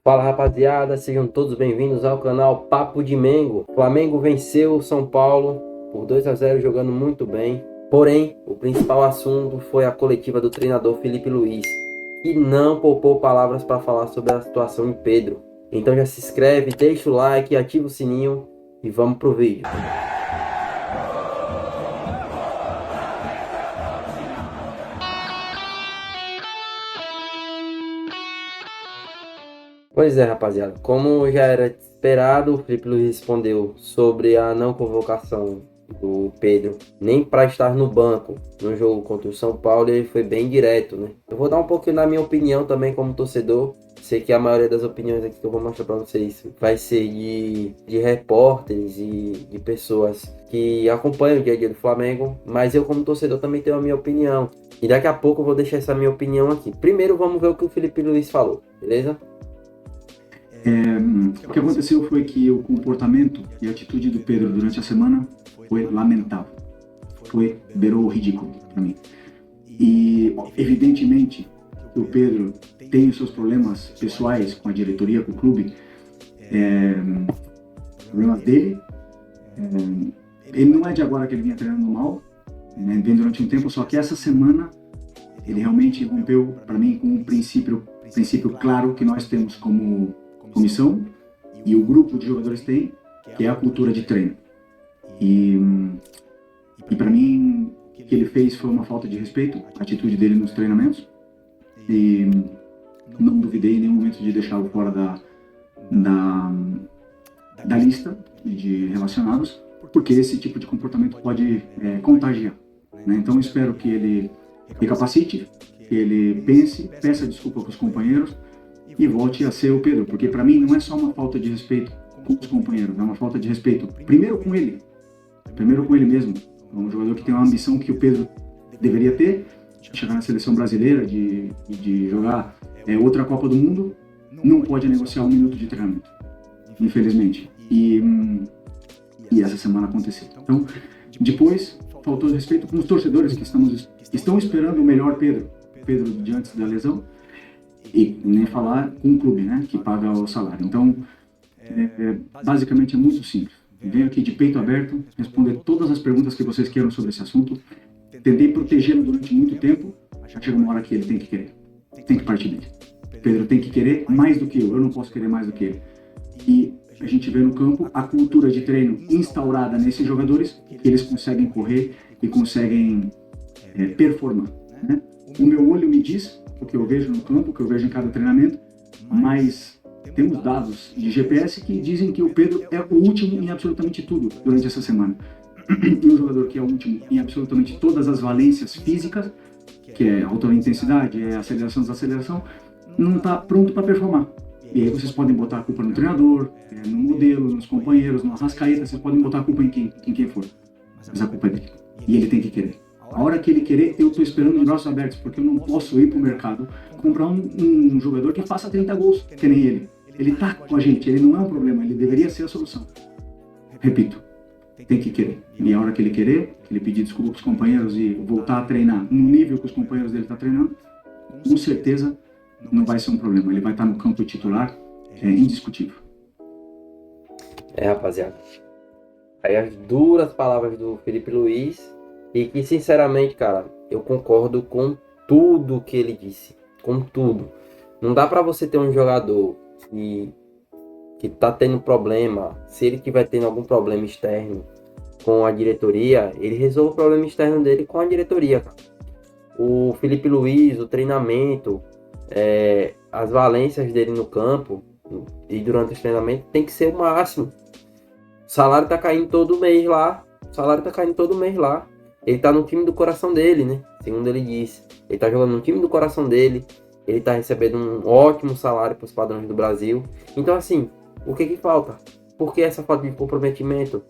Fala rapaziada, sejam todos bem-vindos ao canal Papo de Mengo. Flamengo venceu o São Paulo por 2-0 jogando muito bem. Porém, o principal assunto foi a coletiva do treinador Felipe Luiz, que não poupou palavras para falar sobre a situação em Pedro. Então já se inscreve, deixa o like, ativa o sininho e vamos pro vídeo. Pois é, rapaziada, como já era esperado, o Felipe Luiz respondeu sobre a não convocação do Pedro, nem para estar no banco no jogo contra o São Paulo. Ele foi bem direto, né? Eu vou dar um pouquinho da minha opinião também como torcedor. Sei que a maioria das opiniões aqui que eu vou mostrar para vocês vai ser de repórteres e de pessoas que acompanham o dia a dia do Flamengo, mas eu como torcedor também tenho a minha opinião. E daqui a pouco eu vou deixar essa minha opinião aqui. Primeiro vamos ver o que o Felipe Luiz falou, beleza? O que aconteceu foi que o comportamento e a atitude do Pedro durante a semana foi lamentável. Beirou o ridículo para mim. E, evidentemente, que o Pedro tem os seus problemas pessoais com a diretoria, com o clube, problemas dele. Ele não é de agora que ele vinha treinando mal, né? Vem durante um tempo, só que essa semana ele realmente rompeu, para mim, com um princípio claro que nós temos como comissão e o grupo de jogadores tem, que é a cultura de treino. E para mim, o que ele fez foi uma falta de respeito, a atitude dele nos treinamentos, e não duvidei em nenhum momento de deixá-lo fora da lista de relacionados, porque esse tipo de comportamento pode contagiar, né? Então espero que ele recapacite, que ele pense, peça desculpa para os companheiros e volte a ser o Pedro, porque para mim não é só uma falta de respeito com os companheiros, é uma falta de respeito primeiro com ele mesmo. É um jogador que tem uma ambição que o Pedro deveria ter, de chegar na seleção brasileira, de jogar outra Copa do Mundo, não pode negociar um minuto de treinamento, infelizmente. E essa semana aconteceu. Então, depois, faltou respeito com os torcedores que estão esperando o melhor Pedro de antes da lesão. E nem falar com o clube, né, que paga o salário. Então, basicamente é muito simples. Venho aqui de peito aberto, responder todas as perguntas que vocês queiram sobre esse assunto. Tentei protegê-lo durante muito tempo, já chega uma hora que ele tem que querer. Tem que partir dele. Pedro tem que querer mais do que eu não posso querer mais do que ele. E a gente vê no campo a cultura de treino instaurada nesses jogadores, que eles conseguem correr e conseguem performar, né? O meu olho me diz o que eu vejo no campo, o que eu vejo em cada treinamento, mas temos dados de GPS que dizem que o Pedro é o último em absolutamente tudo durante essa semana. E um jogador que é o último em absolutamente todas as valências físicas, que é alta intensidade, é aceleração, desaceleração, não está pronto para performar. E aí vocês podem botar a culpa no treinador, no modelo, nos companheiros, no Arrascaeta, vocês podem botar a culpa em quem for. Mas a culpa é dele. E ele tem que querer. A hora que ele querer, eu estou esperando de braços abertos, porque eu não posso ir para o mercado comprar um jogador que faça 30 gols, que nem ele. Ele está com a gente, ele não é um problema, ele deveria ser a solução. Repito, tem que querer. E a hora que ele querer, que ele pedir desculpa para os companheiros e voltar a treinar no nível que os companheiros dele estão treinando, com certeza não vai ser um problema. Ele vai estar no campo titular, indiscutível. Rapaziada, aí as duras palavras do Felipe Luiz. E que, sinceramente, cara, eu concordo com tudo que ele disse. Com tudo. Não dá pra você ter um jogador que tá tendo problema. Se ele tiver tendo algum problema externo com a diretoria, ele resolve o problema externo dele com a diretoria, cara. O Felipe Luiz, o treinamento, as valências dele no campo e durante o treinamento tem que ser o máximo. O salário tá caindo todo mês lá. Ele tá no time do coração dele, né? Segundo ele disse. Ele tá jogando no time do coração dele. Ele tá recebendo um ótimo salário pros padrões do Brasil. Então, assim, o que falta? Por que essa falta de comprometimento?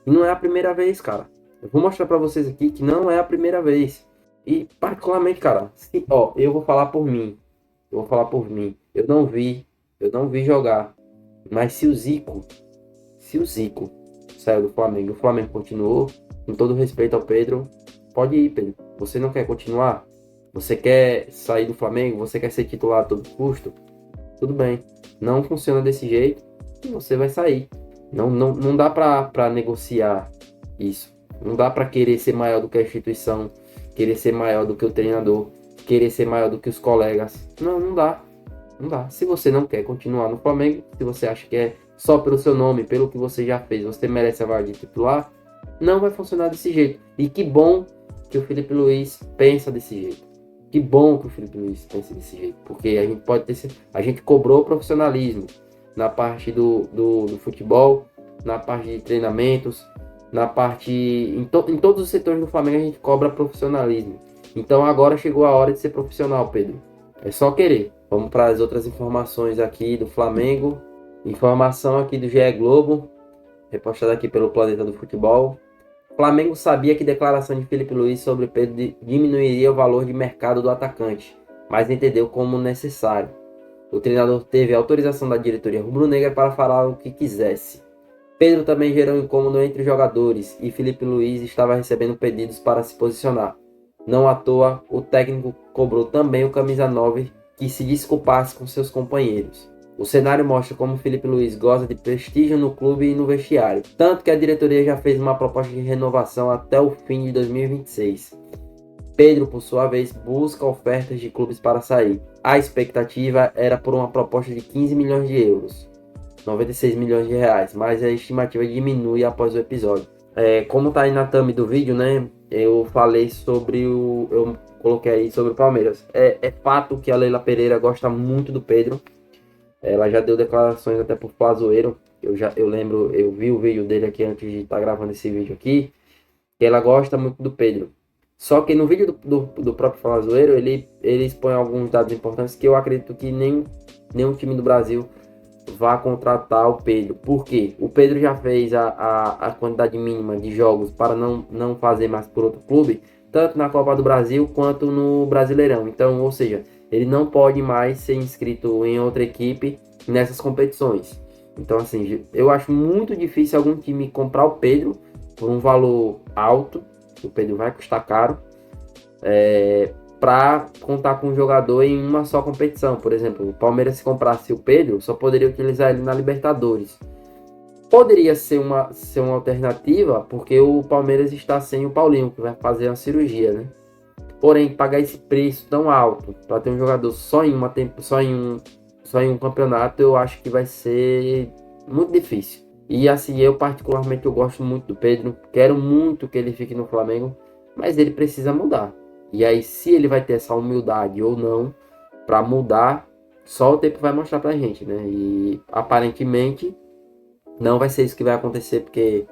E não é a primeira vez, cara. Eu vou mostrar pra vocês aqui que não é a primeira vez. E, particularmente, cara, eu vou falar por mim. Eu não vi jogar. Mas se o Zico saiu do Flamengo, o Flamengo continuou, com todo respeito ao Pedro, pode ir, Pedro. Você não quer continuar? Você quer sair do Flamengo? Você quer ser titular a todo custo? tudo bem. Não funciona desse jeito e você vai sair. Não dá para negociar isso. Não dá para querer ser maior do que a instituição, querer ser maior do que o treinador, querer ser maior do que os colegas. Não dá. Não dá. Se você não quer continuar no Flamengo, se você acha que é só pelo seu nome, pelo que você já fez, você merece a vaga de titular, não vai funcionar desse jeito. E que bom que o Felipe Luiz pensa desse jeito. Que bom que o Felipe Luiz pensa desse jeito. Porque a gente pode ter. A gente cobrou profissionalismo na parte do futebol, na parte de treinamentos, na parte. Em todos os setores do Flamengo a gente cobra profissionalismo. Então agora chegou a hora de ser profissional, Pedro. É só querer. Vamos para as outras informações aqui do Flamengo. Informação aqui do GE Globo, repostada aqui pelo Planeta do Futebol. O Flamengo sabia que declaração de Felipe Luiz sobre Pedro diminuiria o valor de mercado do atacante, mas entendeu como necessário. O treinador teve autorização da diretoria rubro-negra para falar o que quisesse. Pedro também gerou incômodo entre os jogadores e Felipe Luiz estava recebendo pedidos para se posicionar. Não à toa, o técnico cobrou também o camisa 9 que se desculpasse com seus companheiros. O cenário mostra como Felipe Luiz goza de prestígio no clube e no vestiário, tanto que a diretoria já fez uma proposta de renovação até o fim de 2026. Pedro, por sua vez, busca ofertas de clubes para sair. A expectativa era por uma proposta de 15 milhões de euros, 96 milhões de reais, mas a estimativa diminui após o episódio. Como tá aí na thumb do vídeo, né? Eu falei sobre eu coloquei aí sobre o Palmeiras. É fato que a Leila Pereira gosta muito do Pedro. Ela já deu declarações até por Flazoeiro. Eu lembro, eu vi o vídeo dele aqui antes de estar gravando esse vídeo aqui. Que ela gosta muito do Pedro. Só que no vídeo do próprio Flazoeiro, ele expõe alguns dados importantes que eu acredito que nenhum time do Brasil vá contratar o Pedro. Por quê? O Pedro já fez a quantidade mínima de jogos para não fazer mais por outro clube, tanto na Copa do Brasil quanto no Brasileirão. Então, ou seja, ele não pode mais ser inscrito em outra equipe nessas competições. Então, assim, eu acho muito difícil algum time comprar o Pedro por um valor alto. O Pedro vai custar caro. Para contar com o jogador em uma só competição. Por exemplo, o Palmeiras, se comprasse o Pedro, só poderia utilizar ele na Libertadores. Poderia ser uma alternativa, porque o Palmeiras está sem o Paulinho, que vai fazer uma cirurgia, né? Porém, pagar esse preço tão alto para ter um jogador só em um campeonato, eu acho que vai ser muito difícil. E assim, eu particularmente eu gosto muito do Pedro, quero muito que ele fique no Flamengo, mas ele precisa mudar. E aí, se ele vai ter essa humildade ou não para mudar, só o tempo vai mostrar pra gente, né? E aparentemente não vai ser isso que vai acontecer, porque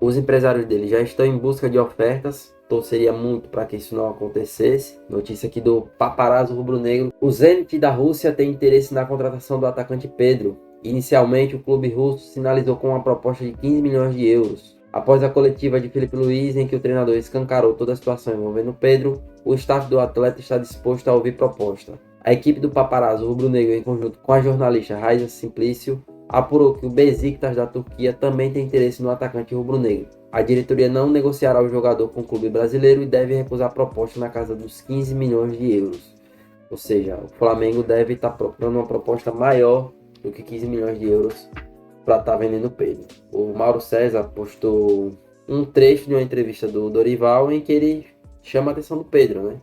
os empresários dele já estão em busca de ofertas. Torceria muito para que isso não acontecesse. Notícia aqui do Paparazzo Rubro-Negro. O Zenit da Rússia tem interesse na contratação do atacante Pedro. Inicialmente, o clube russo sinalizou com uma proposta de 15 milhões de euros. Após a coletiva de Felipe Luiz, em que o treinador escancarou toda a situação envolvendo Pedro, o staff do atleta está disposto a ouvir proposta. A equipe do Paparazzo Rubro-Negro, em conjunto com a jornalista Raiza Simplício, apurou que o Besiktas da Turquia também tem interesse no atacante rubro-negro. A diretoria não negociará o jogador com o clube brasileiro e deve recusar a proposta na casa dos 15 milhões de euros. Ou seja, o Flamengo deve estar procurando uma proposta maior do que 15 milhões de euros para estar vendendo o Pedro. O Mauro César postou um trecho de uma entrevista do Dorival em que ele chama a atenção do Pedro, né?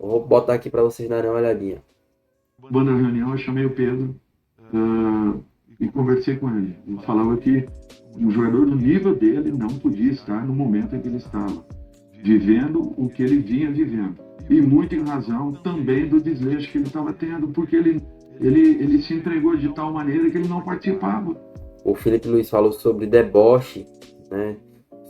Eu vou botar aqui para vocês darem uma olhadinha. Na reunião eu chamei o Pedro e conversei com ele. Ele falava que um jogador do nível dele não podia estar no momento em que ele estava, vivendo o que ele vinha vivendo. E muito em razão também do desleixo que ele estava tendo, porque ele se entregou de tal maneira que ele não participava. O Felipe Luiz falou sobre deboche, né?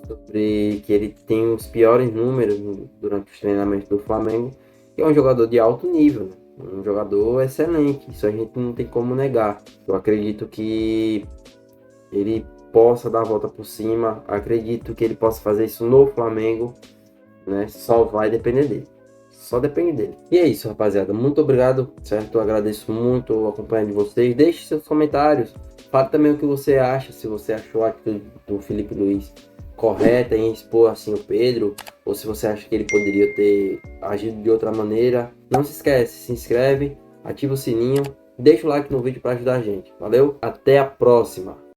Sobre que ele tem os piores números durante os treinamentos do Flamengo, e é um jogador de alto nível, né? Um jogador excelente, isso a gente não tem como negar. Eu acredito que ele possa dar a volta por cima, acredito que ele possa fazer isso no Flamengo, né? Só vai depender dele. Só depende dele. E é isso, rapaziada. Muito obrigado, certo? Eu agradeço muito o acompanhar de vocês. Deixe seus comentários. Fale também o que você acha, se você achou a atitude do Felipe Luiz correta em expor assim o Pedro, ou se você acha que ele poderia ter agido de outra maneira. Não se esquece, se inscreve, ativa o sininho deixa o like no vídeo para ajudar a gente. Valeu, até a próxima!